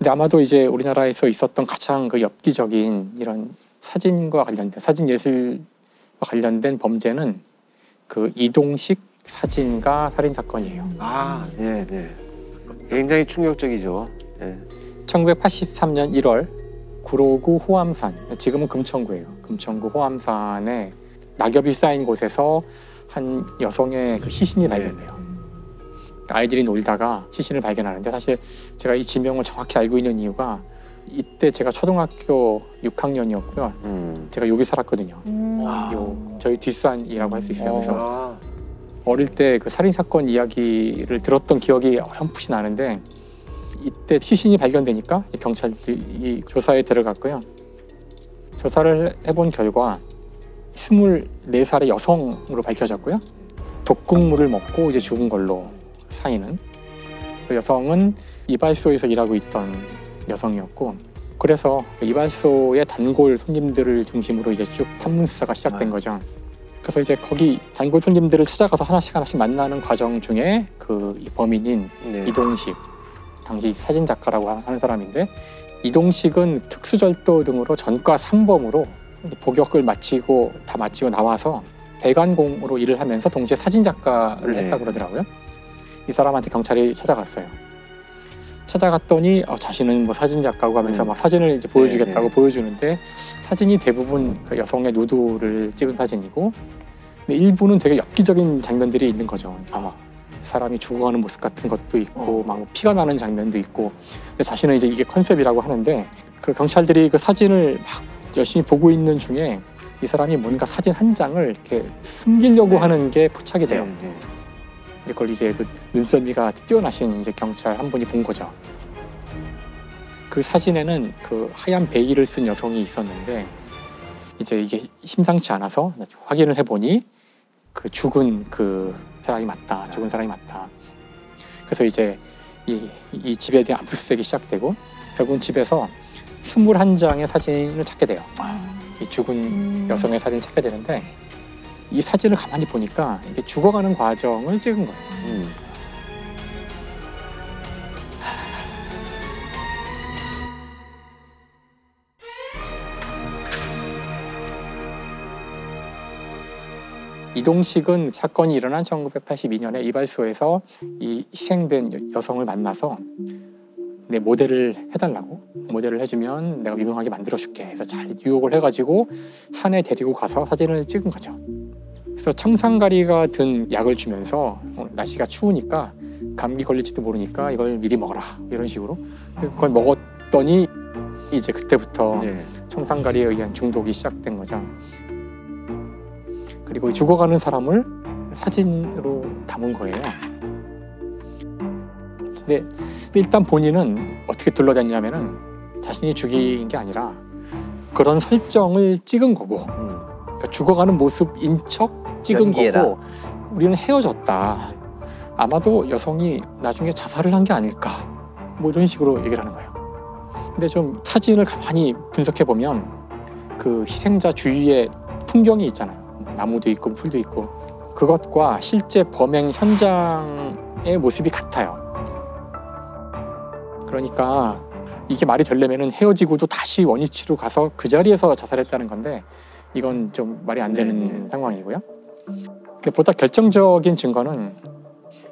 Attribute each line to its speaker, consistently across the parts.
Speaker 1: 근데 아마도 이제 우리나라에서 있었던 가장 그 엽기적인 이런 사진과 관련된 사진 예술과 관련된 범죄는 그 이동식 사진가 살인 사건이에요.
Speaker 2: 아, 네, 네. 굉장히 충격적이죠. 네.
Speaker 1: 1983년 1월 구로구 호암산, 지금은 금천구예요. 금천구 호암산에 낙엽이 쌓인 곳에서 한 여성의 그 시신이 발견돼요. 아이들이 놀다가 시신을 발견하는데, 사실 제가 이 지명을 정확히 알고 있는 이유가 이때 제가 초등학교 6학년이었고요. 제가 여기 살았거든요. 저희 뒷산이라고 할 수 있어요. 그래서 어릴 때 그 살인 사건 이야기를 들었던 기억이 어렴풋이 나는데, 이때 시신이 발견되니까 경찰들이 조사에 들어갔고요. 조사를 해본 결과 24살의 여성으로 밝혀졌고요. 독극물을 먹고 이제 죽은 걸로 사인은. 그 여성은 이발소에서 일하고 있던 여성이었고, 그래서 이발소의 단골 손님들을 중심으로 이제 쭉 탐문 수사가 시작된 거죠. 그래서 이제 거기 단골 손님들을 찾아가서 하나씩 만나는 과정 중에 그 범인인 이동식, 당시 사진 작가라고 하는 사람인데, 이동식은 특수절도 등으로 전과 3범으로 복역을 마치고 나와서 배관공으로 일을 하면서 동시에 사진 작가를 했다고 그러더라고요. 이 사람한테 경찰이 찾아갔어요. 찾아갔더니 자신은 뭐 사진 작가고 하면서 막 사진을 이제 보여주겠다고 보여주는데, 사진이 대부분 그 여성의 누드를 찍은 사진이고, 근데 일부는 되게 엽기적인 장면들이 있는 거죠. 막 사람이 죽어가는 모습 같은 것도 있고, 막 피가 나는 장면도 있고. 근데 자신은 이제 이게 컨셉이라고 하는데, 그 경찰들이 그 사진을 막 열심히 보고 있는 중에 이 사람이 뭔가 사진 한 장을 이렇게 숨기려고 하는 게 포착이 돼요. 그걸 이제 그 눈썰미가 뛰어나신 이제 경찰 한 분이 본 거죠. 그 사진에는 그 하얀 베일을 쓴 여성이 있었는데, 이제 이게 심상치 않아서 확인을 해보니 그 죽은 그 사람이 맞다. 죽은 사람이 맞다. 그래서 이제 이 집에 대한 압수수색이 시작되고, 결국은 집에서 21장의 사진을 찾게 돼요. 이 죽은 여성의 사진을 찾게 되는데, 이 사진을 가만히 보니까 이게 죽어가는 과정을 찍은 거예요. 이동식은 사건이 일어난 1982년에 이발소에서 이 희생된 여성을 만나서 내 모델을 해달라고, 모델을 해주면 내가 유명하게 만들어줄게 해서 잘 유혹을 해가지고 산에 데리고 가서 사진을 찍은 거죠. 그래서 청산가리가 든 약을 주면서 날씨가 추우니까 감기 걸릴지도 모르니까 이걸 미리 먹어라, 이런 식으로. 그걸 먹었더니 이제 그때부터 청산가리에 의한 중독이 시작된 거죠. 그리고 죽어가는 사람을 사진으로 담은 거예요. 근데 일단 본인은 어떻게 둘러댔냐면은, 자신이 죽인 게 아니라 그런 설정을 찍은 거고, 그러니까 죽어가는 모습인 척 찍은
Speaker 3: 연기해라.
Speaker 1: 거고, 우리는 헤어졌다. 아마도 여성이 나중에 자살을 한 게 아닐까, 뭐 이런 식으로 얘기를 하는 거예요. 근데 좀 사진을 가만히 분석해 보면 그 희생자 주위에 풍경이 있잖아요. 나무도 있고 풀도 있고, 그것과 실제 범행 현장의 모습이 같아요. 그러니까 이게 말이 되려면 헤어지고도 다시 원위치로 가서 그 자리에서 자살했다는 건데, 이건 좀 말이 안 되는 상황이고요. 근데 보다 결정적인 증거는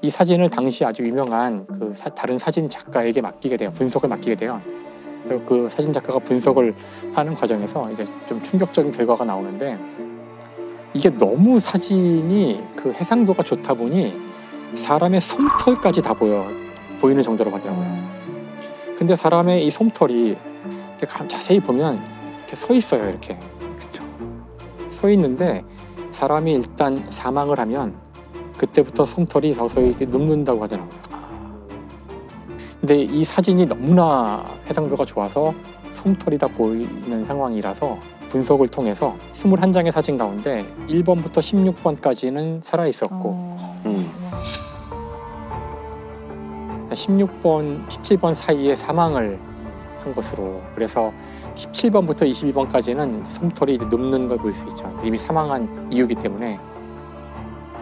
Speaker 1: 이 사진을 당시 아주 유명한 그 다른 사진 작가에게 맡기게 돼요. 분석을 맡기게 돼요. 그래서 그 사진 작가가 분석을 하는 과정에서 이제 좀 충격적인 결과가 나오는데, 이게 너무 사진이 그 해상도가 좋다 보니 사람의 솜털까지 다 보이는 정도로 가더라고요. 근데 사람의 이 솜털이 자세히 보면 이렇게 서 있어요. 이렇게. 그렇죠. 서 있는데 사람이 일단 사망을 하면 그때부터 솜털이 서서히 이렇게 눕는다고 하더라고요. 근데 이 사진이 너무나 해상도가 좋아서 솜털이 다 보이는 상황이라서 분석을 통해서 21장의 사진 가운데 1번부터 16번까지는 살아있었고 16번, 17번 사이에 사망을 한 것으로, 그래서 17번부터 22번까지는 솜털이 눕는 걸 볼 수 있죠. 이미 사망한 이유이기 때문에.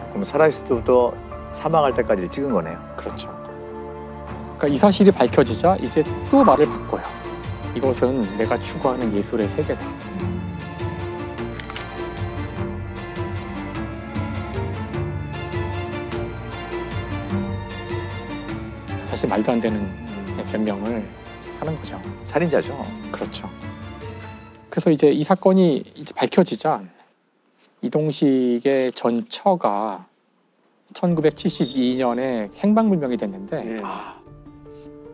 Speaker 3: 그럼 살아있을 때부터 사망할 때까지 찍은 거네요.
Speaker 1: 그렇죠. 그러니까 이 사실이 밝혀지자 이제 또 말을 바꿔요. 이것은 내가 추구하는 예술의 세계다. 사실 말도 안 되는 변명을 하는 거죠.
Speaker 3: 살인자죠.
Speaker 1: 그렇죠. 그래서 이제 이 사건이 이제 밝혀지자 이동식의 전처가 1972년에 행방불명이 됐는데
Speaker 2: 예.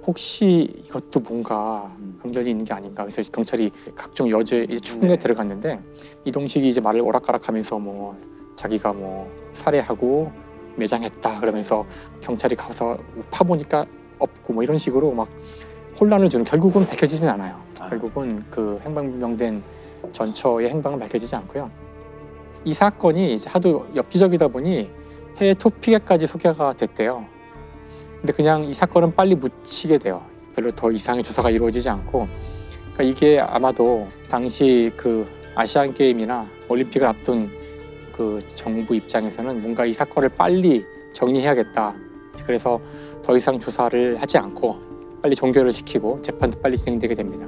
Speaker 1: 혹시 이것도 뭔가 관련이 있는 게 아닌가. 그래서 경찰이 각종 여죄 추궁에 들어갔는데 이동식이 이제 말을 오락가락하면서 뭐 자기가 뭐 살해하고 매장했다 그러면서 경찰이 가서 파보니까 없고 뭐 이런 식으로 막 혼란을 주는, 결국은 밝혀지진 않아요. 결국은 그 행방불명된 전처의 행방은 밝혀지지 않고요. 이 사건이 이제 하도 엽기적이다 보니 해외 토픽에까지 소개가 됐대요. 근데 그냥 이 사건은 빨리 묻히게 돼요. 별로 더 이상의 조사가 이루어지지 않고. 그러니까 이게 아마도 당시 그 아시안 게임이나 올림픽을 앞둔 그 정부 입장에서는 뭔가 이 사건을 빨리 정리해야겠다. 그래서 더 이상 조사를 하지 않고 빨리 종결을 시키고 재판도 빨리 진행되게 됩니다.